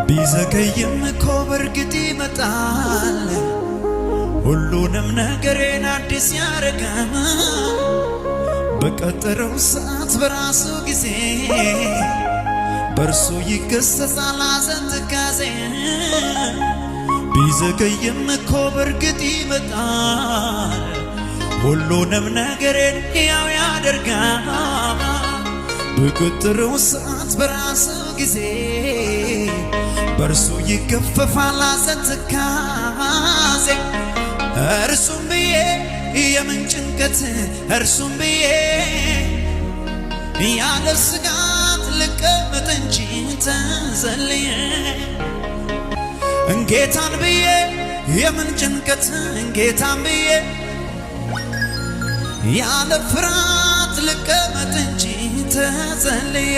ቢዘገይም እኮ በርግጥ ይመጣል ሁሉንም ነገሬን አዲስ ያረጋል በቀጠረው ሰዓት በራሱ ጊዜ በርሱ ይገሰጻል ሐዘን ትካዜ ቢዘገይም እኮ በርግጥ ይመጣል ሁሉንም ነገሬን ሕያው ያደርጋል በቀጠረው ሰዓት በራሱ ጊዜ በርሱ ይገፈፋል ሐዘን ትካዜ እርሱም ብዬ የምን ጭንቀት እርሱም ብዬ ያለ ስጋት ልቀመጥ እንጂ ተዘልዬ ጌታን ብዬ የምን ጭንቀት ጌታን ብዬ ያለ ፍርሃት ልቀመጥ እንጂ ተዘልዬ